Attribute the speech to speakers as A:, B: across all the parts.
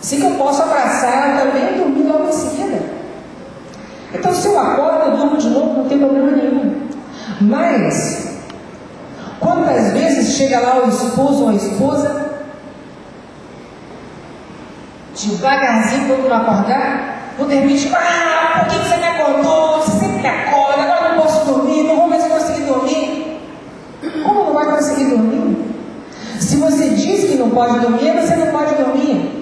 A: Assim que eu posso abraçar ela também e dormir logo em seguida. Então, se eu acordo, eu durmo de novo, não tem problema nenhum. Mas, quantas vezes chega lá o esposo ou a esposa, devagarzinho, quando não acordar, vou dormir, tipo, por que você me acordou? Você sempre me acorda, agora eu não posso dormir, não vou ver se eu conseguir dormir. Como não vai conseguir dormir? Se você diz que não pode dormir, você não pode dormir.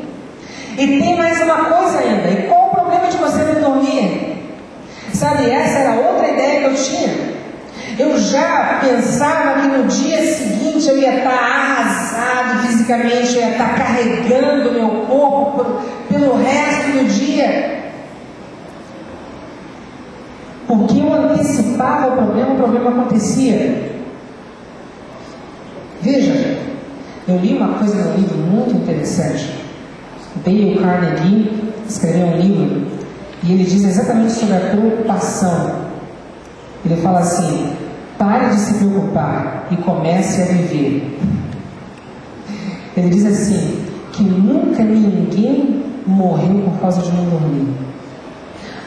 A: E tem mais uma coisa ainda. E qual o problema de você não dormir? Sabe, essa era outra ideia que eu tinha. Eu já pensava que no dia seguinte eu ia estar arrasado fisicamente, eu ia estar carregando o meu corpo pelo resto do dia. Porque eu antecipava o problema acontecia. Veja, eu li uma coisa num livro muito interessante. Dale Carnegie escreveu um livro e ele diz exatamente sobre a preocupação. Ele fala assim: pare de se preocupar e comece a viver. Ele diz assim, que nunca ninguém morreu por causa de não dormir,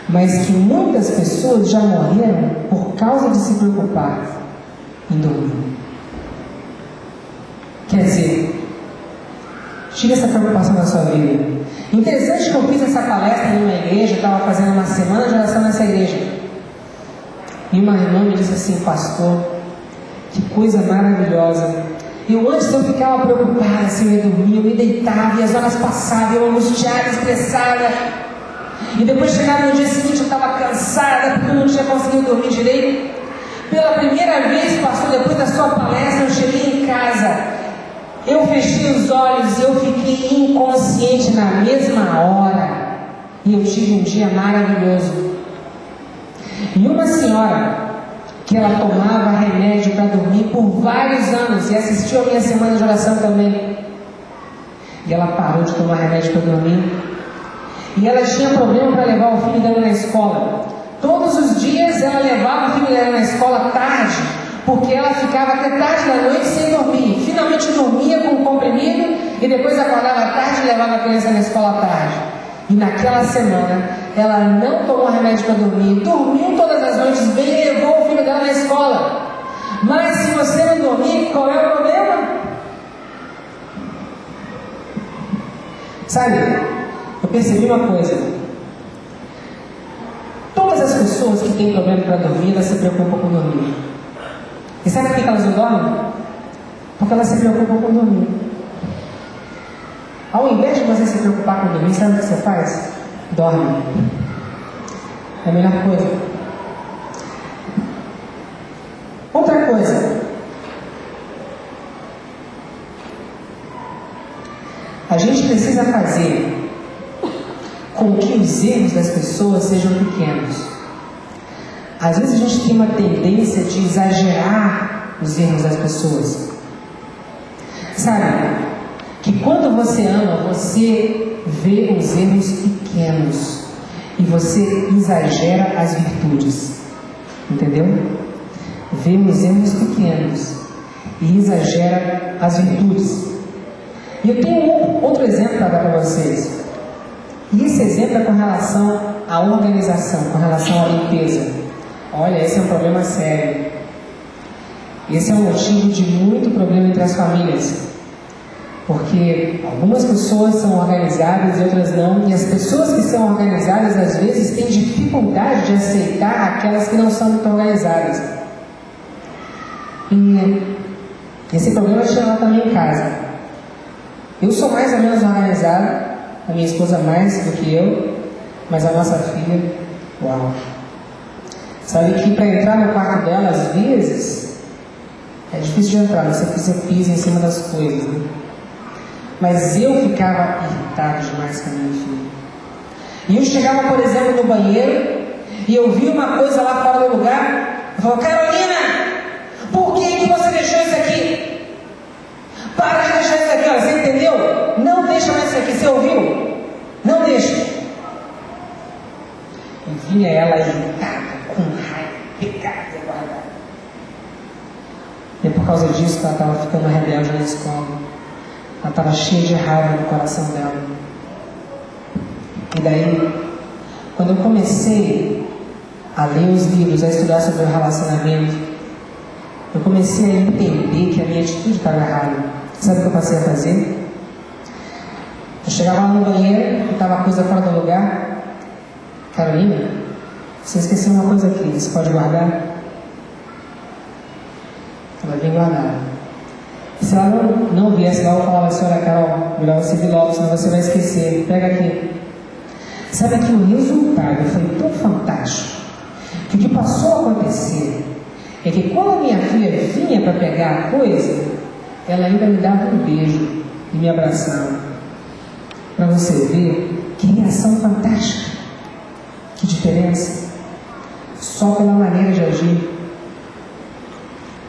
A: mas que muitas pessoas já morreram por causa de se preocupar em dormir. Quer dizer, tira essa preocupação da sua vida. Interessante que eu fiz essa palestra em uma igreja, eu estava fazendo uma semana de oração nessa igreja. E uma irmã me disse assim: pastor, que coisa maravilhosa. Eu antes eu ficava preocupada se eu ia dormir, eu me deitava e as horas passavam, eu angustiada, estressada. E depois chegava no dia seguinte eu estava cansada porque eu não tinha conseguido dormir direito. Pela primeira vez, pastor, depois da sua palestra, eu cheguei em casa. Eu fechei os olhos e eu fiquei inconsciente na mesma hora. E eu tive um dia maravilhoso. E uma senhora, que ela tomava remédio para dormir por vários anos e assistiu a minha semana de oração também. E ela parou de tomar remédio para dormir. E ela tinha problema para levar o filho dela na escola. Todos os dias ela levava o filho dela na escola tarde, porque ela ficava até tarde da noite sem dormir. Finalmente dormia com um comprimido e depois acordava tarde e levava a criança na escola tarde. E naquela semana ela não tomou remédio para dormir, dormiu todas as noites bem e levou o filho dela na escola. Mas se você não dormir, qual é o problema? Sabe, eu percebi uma coisa. Todas as pessoas que têm problema para dormir, elas se preocupam com dormir. E sabe por que elas não dormem? Porque elas se preocupam com dormir. Ao invés de você se preocupar com dormir, sabe o que você faz? Dorme. É a melhor coisa. Outra coisa. A gente precisa fazer com que os erros das pessoas sejam pequenos. Às vezes a gente tem uma tendência de exagerar os erros das pessoas. Sabe? Que quando você ama, você vê os erros pequenos e você exagera as virtudes. Entendeu? Vê os erros pequenos e exagera as virtudes. E eu tenho outro exemplo para dar para vocês. E esse exemplo é com relação à organização, com relação à limpeza. Olha, esse é um problema sério. Esse é um motivo de muito problema entre as famílias. Porque algumas pessoas são organizadas e outras não. E as pessoas que são organizadas, às vezes, têm dificuldade de aceitar aquelas que não são muito organizadas. E esse problema chega lá também em casa. Eu sou mais ou menos organizado, a minha esposa mais do que eu, mas a nossa filha, uau! Sabe que para entrar no quarto dela, às vezes, é difícil de entrar, você pisa em cima das coisas, né? Mas eu ficava irritado demais com a minha filha. E eu chegava, por exemplo, no banheiro e eu via uma coisa lá fora do lugar. Eu falava: Carolina, por que você deixou isso aqui? Para de deixar isso aqui, ó, você entendeu? Não deixa mais isso aqui, você ouviu? Não deixa. E vinha ela irritada, com raiva, pegada, guardada. E por causa disso que ela estava ficando rebelde na escola. Ela estava cheia de raiva no coração dela. E daí, quando eu comecei a ler os livros, a estudar sobre o relacionamento, eu comecei a entender que a minha atitude estava errada. Sabe o que eu passei a fazer? Eu chegava lá no banheiro, estava a coisa fora do lugar. Carolina, você esqueceu uma coisa aqui, você pode guardar? Ela vem guardar. Se ela não viesse lá, eu falava assim: olha, Carol, melhor você vir logo, senão você vai esquecer. Pega aqui. Sabe que o resultado foi tão fantástico que o que passou a acontecer é que quando a minha filha vinha para pegar a coisa, ela ainda me dava um beijo e me abraçava. Para você ver que reação fantástica, que diferença, só pela maneira de agir.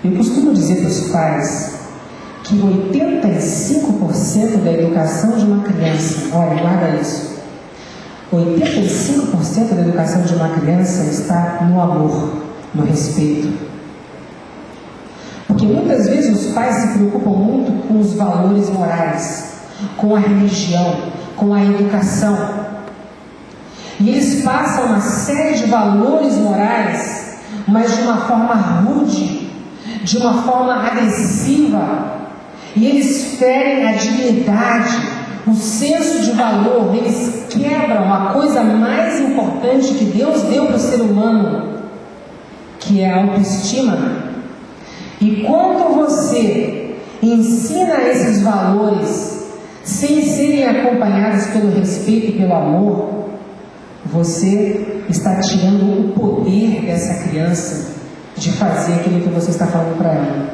A: Eu costumo dizer para os pais que 85% da educação de uma criança, olha, guarda isso, 85% da educação de uma criança está no amor, no respeito. Porque muitas vezes os pais se preocupam muito com os valores morais, com a religião, com a educação. E eles passam uma série de valores morais, mas de uma forma rude, de uma forma agressiva. E eles ferem a dignidade, o senso de valor, eles quebram a coisa mais importante que Deus deu para o ser humano, que é a autoestima. E quando você ensina esses valores, sem serem acompanhados pelo respeito e pelo amor, você está tirando o poder dessa criança de fazer aquilo que você está falando para ela.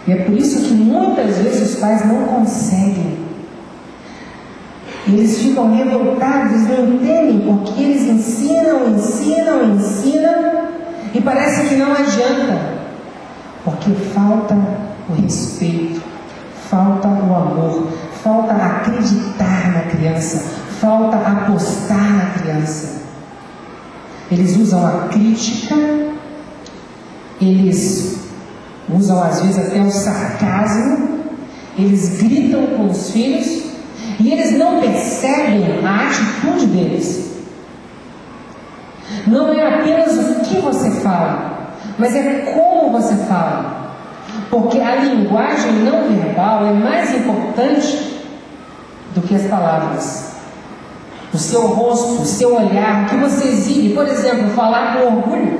A: E é por isso que muitas vezes os pais não conseguem. Eles ficam revoltados, não entendem, porque eles ensinam, e parece que não adianta. Porque falta o respeito, falta o amor, falta acreditar na criança, falta apostar na criança. Eles usam a crítica, eles usam às vezes até o sarcasmo, eles gritam com os filhos e eles não percebem a atitude deles. Não é apenas o que você fala, mas é como você fala. Porque a linguagem não verbal é mais importante do que as palavras. O seu rosto, o seu olhar, o que você exibe. Por exemplo, falar com orgulho.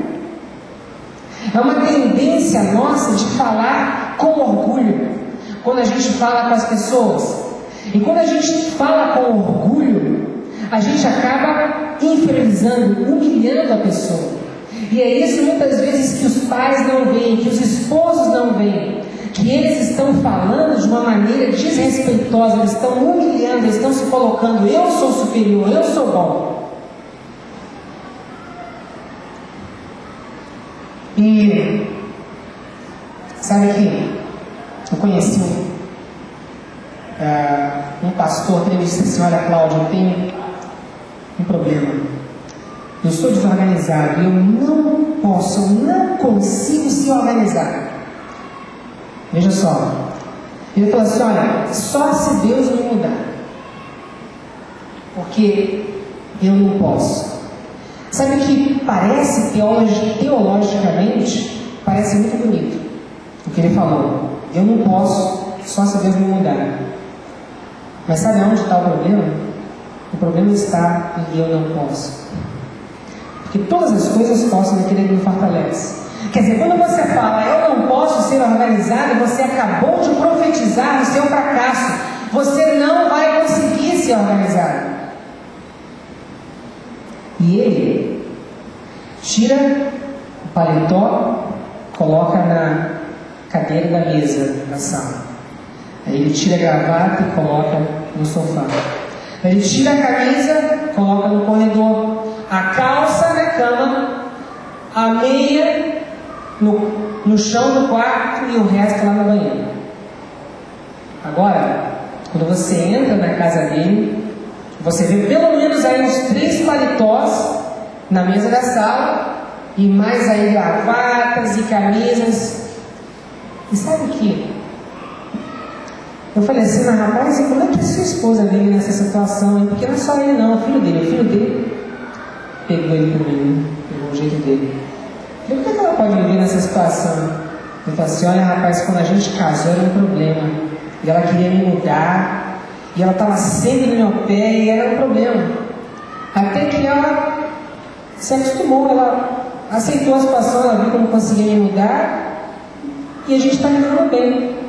A: É uma tendência nossa de falar com orgulho quando a gente fala com as pessoas. E quando a gente fala com orgulho, a gente acaba infernizando, humilhando a pessoa. E é isso muitas vezes que os pais não veem, que os esposos não veem, que eles estão falando de uma maneira desrespeitosa, eles estão humilhando, eles estão se colocando: eu sou superior, eu sou bom. E sabe que eu conheci um pastor que ele disse assim: olha, Cláudio, eu tenho um problema. Eu sou desorganizado, eu não posso, eu não consigo se organizar. Veja só, ele falou assim: olha, só se Deus me mudar, porque eu não posso. Sabe que parece, teologicamente, parece muito bonito o que ele falou: eu não posso, só se Deus me mudar. Mas sabe onde está o problema? O problema está em que eu não posso. Porque todas as coisas posso naquele que me fortalece. Quer dizer, quando você fala eu não posso ser organizado, você acabou de profetizar no seu fracasso. Você não vai conseguir ser organizado. E ele tira o paletó, coloca na cadeira da mesa da sala. Aí ele tira a gravata e coloca no sofá. Ele tira a camisa, coloca no corredor, a calça na cama, a meia no chão do quarto e o resto lá no banheiro. Agora, quando você entra na casa dele, você vê pelo menos aí uns 3 paletós na mesa da sala e mais aí gravatas e camisas. E sabe o que? Eu falei assim, mas rapaz, e como é que a sua esposa vive nessa situação? Hein? Porque não é só ele não, o filho dele pegou ele por mim, pegou o jeito dele. Eu falei, por que ela pode viver nessa situação? Eu falei assim, olha rapaz, quando a gente casou era um problema. E ela queria me mudar, e ela estava sempre no meu pé, e era um problema. Até que ela se acostumou, ela aceitou a situação, ela viu que eu não conseguia me mudar, e a gente está vivendo bem.